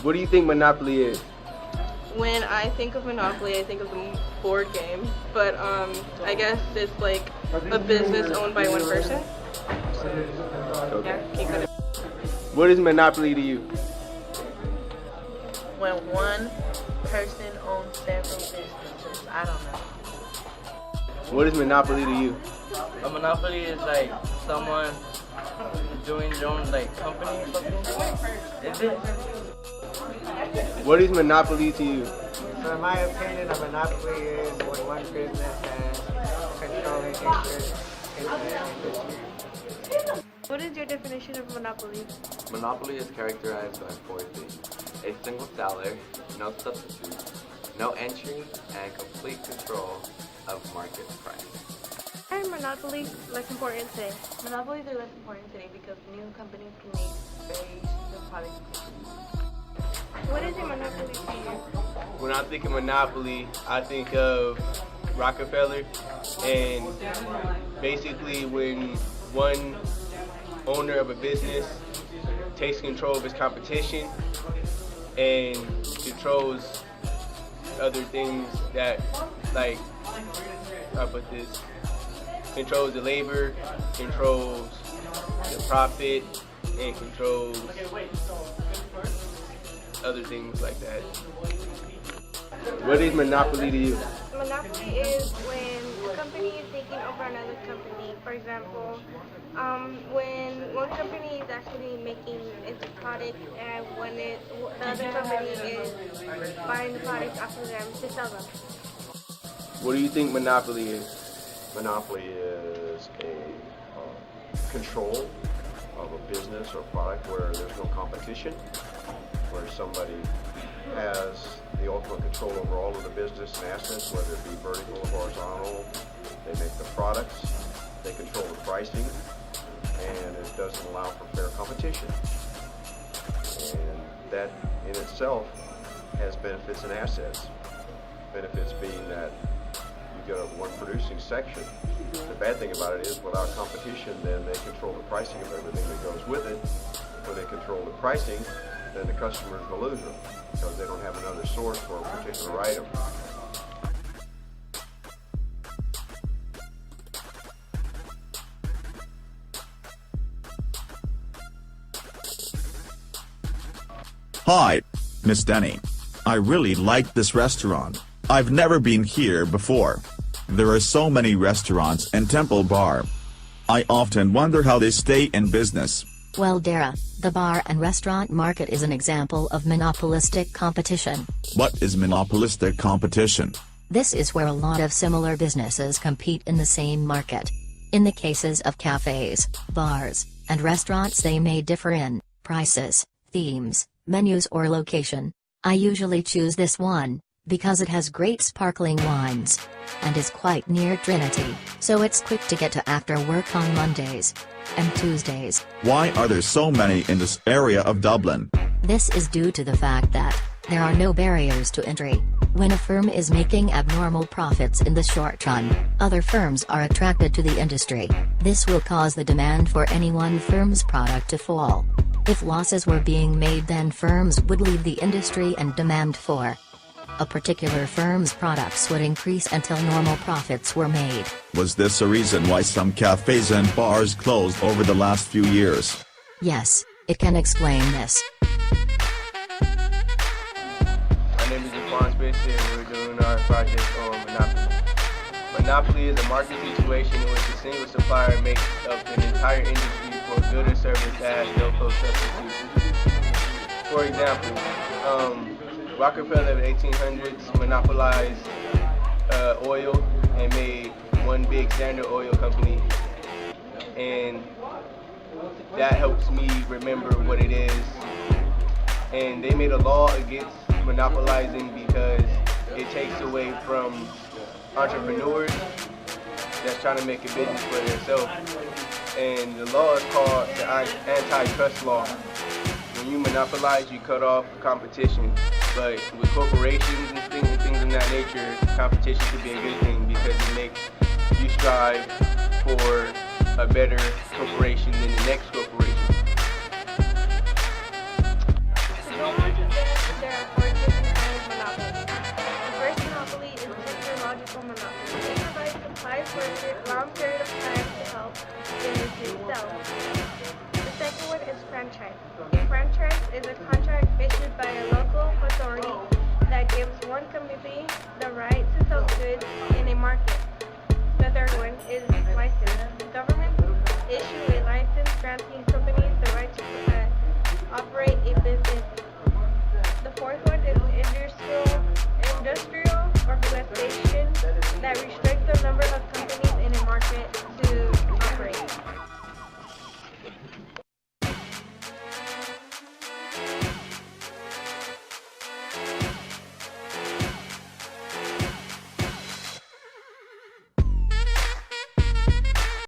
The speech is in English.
What do you think Monopoly is? When I think of Monopoly, I think of the board game, but I guess it's like a business owned by one person. So, yeah, keep it. What is Monopoly to you? When one person owns several businesses. I don't know. What is Monopoly to you? A monopoly is like someone doing their own like company or something. Is it? What is Monopoly to you? So in my opinion, a monopoly is when one business has controlling interest in the industry. What is your definition of Monopoly? Monopoly is characterized by four things: a single seller, no substitutes, no entry, and complete control of market price. Why are monopolies less important today? Monopolies are less important today because new companies can make very good products. What is a monopoly to you? When I think of Monopoly, I think of Rockefeller, and basically when one owner of a business takes control of his competition and controls other things that, like, how about this, controls the labor, controls the profit, and controls other things like that. What is Monopoly to you? Monopoly is when a company is taking over another company. For example, when one company is actually making its product and when the other company is buying the product after them to sell them. What do you think Monopoly is? Monopoly is a control of a business or product where there's no competition, where somebody has the ultimate control over all of the business and assets, whether it be vertical or horizontal. They make the products, they control the pricing, and it doesn't allow for fair competition. And that in itself has benefits and assets. Benefits being that you got one producing section. The bad thing about it is without competition, then they control the pricing of everything that goes with it. When they control the pricing, then the customer's the loser because they don't have another source for a particular item. Hi, Miss Denny. I really like this restaurant. I've never been here before. There are so many restaurants and Temple Bar. I often wonder how they stay in business. Well, Dara, the bar and restaurant market is an example of monopolistic competition. What is monopolistic competition? This is where a lot of similar businesses compete in the same market. In the cases of cafes, bars, and restaurants, they may differ in prices, themes, menus, or location. I usually choose this one because it has great sparkling wines and is quite near Trinity, so it's quick to get to after work on Mondays and Tuesdays. Why are there so many in this area of Dublin? This is due to the fact that there are no barriers to entry. When a firm is making abnormal profits in the short run, other firms are attracted to the industry. This will cause the demand for any one firm's product to fall. If losses were being made, then firms would leave the industry and demand for a particular firm's products would increase until normal profits were made. Was this a reason why some cafes and bars closed over the last few years? Yes, it can explain this. My name is Javon Spencer and we're doing our project on Monopoly. Monopoly is a market situation in which a single supplier makes up an entire industry for a good or service that has no close substitute. For example, Rockefeller in the 1800s monopolized oil and made one big Standard Oil company, and that helps me remember what it is. And they made a law against monopolizing because it takes away from entrepreneurs that's trying to make a business for themselves. And the law is called the antitrust law. When you monopolize, you cut off competition. But with corporations and things of that nature, competition could be a good thing because it makes you strive for a better corporation than the next corporation. To go on to period of time to help the industry sell. The second one is franchise. A franchise is a contract issued by a local authority that gives one company the right to sell goods in a market. The third one is license. Governments issue a license granting companies the right to operate a business. The fourth one is industrial organization that restricts the number of companies in a market to operate.